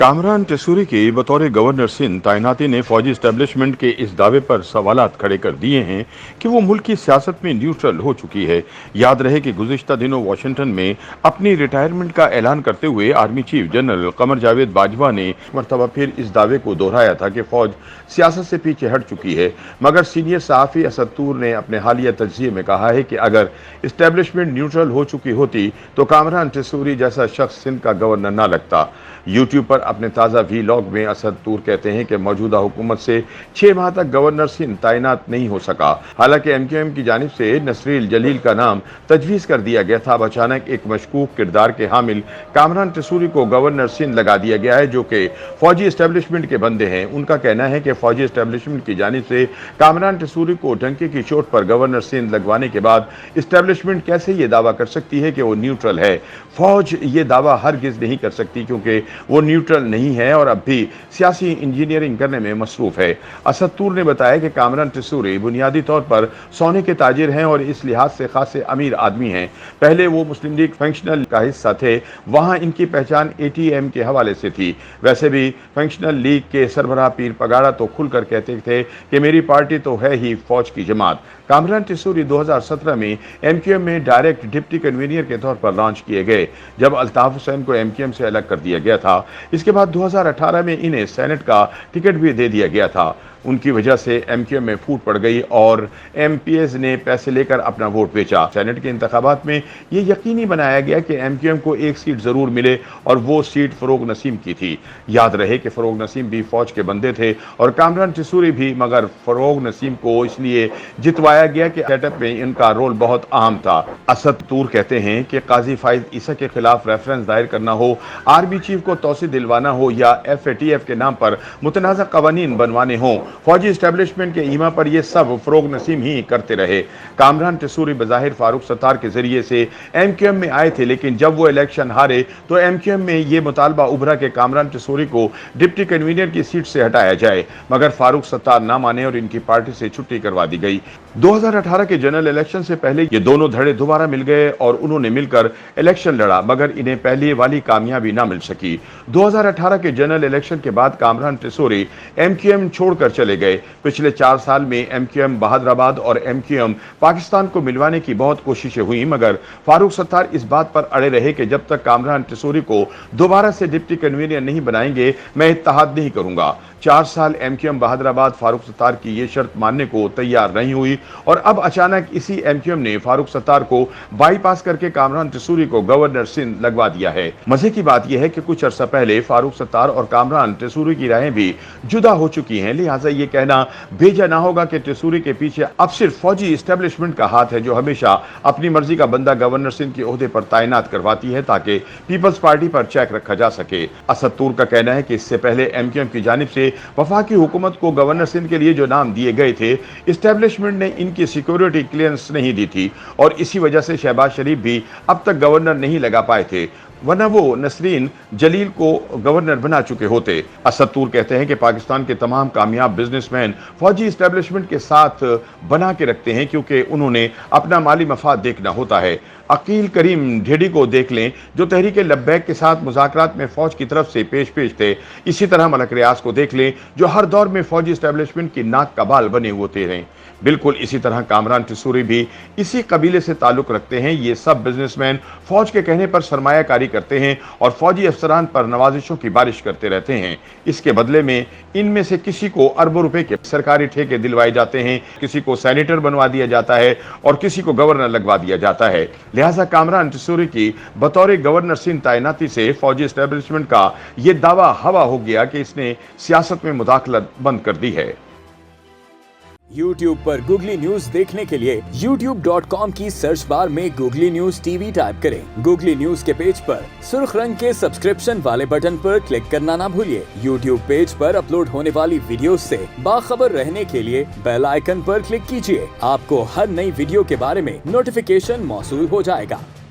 कामरान टेसूरी की बतौर गवर्नर सिंध तैनाती ने फौजी एस्टेब्लिशमेंट के इस दावे पर सवालात खड़े कर दिए हैं कि वो मुल्क की सियासत में न्यूट्रल हो चुकी है। याद रहे कि गुज़िश्ता दिनों वाशिंगटन में अपनी रिटायरमेंट का ऐलान करते हुए army chief general Qamar Javed Bajwa ने मरतबा फिर इस दावे को दोहराया था कि फौज सियासत से पीछे हट चुकी है। मगर सीनियर सहाफ़ी असद तूर ने अपने हालिया तजज़िये में कहा है कि अगर इस्टेब्लिशमेंट न्यूट्रल हो चुकी होती तो कामरान टेसूरी जैसा शख्स सिंध का गवर्नर ना लगता। यूट्यूब पर अपने ताज़ा वीलॉग में असद तूर कहते हैं कि मौजूदा हुकूमत से 6 माह तक गवर्नर सिंध तैनात नहीं हो सका। हालांकि एमक्यूएम की जानिब से नसरील जलील का नाम तजवीज़ कर दिया गया था। अब अचानक एक मशकूक किरदार के हामिल कामरान टेसूरी को गवर्नर सिंध लगा दिया गया है, जो कि फौजी एस्टेब्लिशमेंट के बंदे हैं। उनका कहना है कि फौजी एस्टेब्लिशमेंट की जानिब से कामरान टेसूरी को डंके की चोट पर गवर्नर सिंध लगवाने के बाद एस्टेब्लिशमेंट कैसे ये दावा कर सकती है कि वो न्यूट्रल है। फौज ये दावा हरगिज नहीं कर सकती क्योंकि वो न्यूट्रल नहीं है और अब भी सियासी इंजीनियरिंग करने में मसरूफ है। असद तूर ने बताया कि कामरान टेसूरी बुनियादी तौर पर सोने के ताजिर हैं और इस लिहाज से खासे अमीर आदमी हैं। पहले वो मुस्लिम लीग फंक्शनल का हिस्सा थे, वहां इनकी पहचान एटीएम के हवाले से थी। वैसे भी फंक्शनल लीग के सरबराह पीर पगाड़ा तो खुलकर कहते थे कि मेरी पार्टी तो है ही फौज की जमात। कामरान टेसूरी 2017 में एमक्यूएम में डायरेक्ट डिप्टी कन्वीनर के तौर पर लॉन्च किए गए, जब अल्ताफ हुसैन को एमक्यूएम से अलग कर दिया गया था। इसके बाद 2018 में इन्हें सेनेट का टिकट भी दे दिया गया था। उनकी वजह से एमक्यूएम में फूट पड़ गई और एमपीएस ने पैसे लेकर अपना वोट बेचा। सेनेट के इंतखाबात में ये यकीनी बनाया गया कि एमक्यूएम को एक सीट जरूर मिले और वो सीट फरोग नसीम की थी। याद रहे कि फरोग नसीम भी फौज के बंदे थे और कामरान टेसूरी भी, मगर फरोग नसीम को इसलिए जितवाया गया कि सेटअप में इनका रोल बहुत अहम था। असद तूर कहते हैं कि काजी फाइज ईसा के खिलाफ रेफरेंस दायर करना हो, आर्मी चीफ को तौसी दिलवाना हो या FATF के नाम पर मुतनाज़ा कवानीन बनवाने हों, फौजी एस्टेब्लिशमेंट के ईमा पर ये सब फरोग नसीम ही करते रहे। कामरान टेसूरी बज़ाहिर फारूक सत्तार के जरिए से एमक्यूएम में आए थे, लेकिन जब वो इलेक्शन हारे तो एमक्यूएम में ये मुतालबा उभरा कि कामरान टेसूरी को डिप्टी कन्वीनर की सीट से हटाया जाए, मगर फारूक सत्तार ना माने और इनकी पार्टी से छुट्टी करवा दी गई। 2018 के जनरल इलेक्शन से पहले ये दोनों धड़े दोबारा मिल गए और उन्होंने मिलकर इलेक्शन लड़ा, मगर इन्हें पहले वाली कामयाबी ना मिल सकी। 2018 के जनरल इलेक्शन के बाद कामरान टेसूरी एमक्यूएम छोड़कर चले गए। पिछले 4 साल में एमक्यूएम बहादुराबाद और एमक्यूएम पाकिस्तान को मिलवाने की बहुत कोशिशें हुई, मगर फारूक सत्तार इस बात पर अड़े रहे कि जब तक कामरान टेसूरी को दोबारा से डिप्टी कन्वीनर नहीं बनाएंगे मैं इत्तेहाद नहीं करूंगा। 4 साल एमक्यूएम बहादुराबाद फारूक सत्तार की ये शर्त मानने को तैयार नहीं हुई और अब अचानक इसी एमक्यूएम ने फारूक सत्तार को बाईपास करके कामरान टेसूरी को गवर्नर सिंध लगवा दिया है। मजे की बात यह है कि कुछ अरसा पहले फारूक सत्तार और कामरान टेसूरी की राहें भी जुदा हो चुकी हैं, लिहाजा ये कहना बेजा ना होगा कि टेसूरी के पीछे अब सिर्फ फौजी एस्टेब्लिशमेंट का हाथ है, जो हमेशा अपनी मर्जी का बंदा गवर्नर सिंध के ओहदे पर तैनात करवाती है ताकि पीपल्स पार्टी पर चेक रखा जा सके। असद तूर का कहना है कि इससे पहले एमक्यूएम की जानिब से वफाकी हुकूमत को गवर्नर सिंध के लिए जो नाम दिए गए थे, एस्टेब्लिशमेंट ने इनकी सिक्योरिटी क्लियरेंस नहीं दी थी और इसी वजह से शहबाज शरीफ भी अब तक गवर्नर नहीं लगा पाए थे, वरना वो नसरीन जलील को गवर्नर बना चुके होते। असद तूर कहते हैं कि पाकिस्तान के तमाम कामयाब बिजनेसमैन फौजी एस्टेब्लिशमेंट के साथ बना के रखते हैं क्योंकि उन्होंने अपना माली मफाद देखना होता है। अकील करीम ढेडी को देख लें, जो तहरीक लब्बैक के साथ मुज़ाकरात में फौज की तरफ से पेश थे। इसी तरह मलक रियाज को देख लें, जो हर दौर में फौजी एस्टेब्लिशमेंट की नाक का बाल बने होते रहे। बिल्कुल इसी तरह कामरान टेसूरी भी इसी कबीले से ताल्लुक रखते हैं। ये सब बिजनेसमैन फौज के कहने पर सरमायाकारी करते हैं और फौजी अफसरान पर नवाजिशों की बारिश करते रहते हैं। इसके बदले में इनमें से किसी को अरबों रुपए के सरकारी ठेके दिलवाए जाते हैं, किसी को सेनेटर बनवा दिया जाता है और किसी को गवर्नर लगवा दिया जाता है। लिहाजा कामरान टेसूरी की बतौर गवर्नर सिंध तैनाती से फौजी एस्टेब्लिशमेंट का यह दावा हवा हो गया कि इसने सियासत में मुदाखलत बंद कर दी है। YouTube पर गूगली न्यूज देखने के लिए youtube.com की सर्च बार में गूगली न्यूज टीवी टाइप करें। गूगली न्यूज के पेज पर सुर्ख रंग के सब्सक्रिप्शन वाले बटन पर क्लिक करना ना भूलिए। YouTube पेज पर अपलोड होने वाली वीडियोस से बाखबर रहने के लिए बेल आइकन पर क्लिक कीजिए। आपको हर नई वीडियो के बारे में नोटिफिकेशन मौसूल हो जाएगा।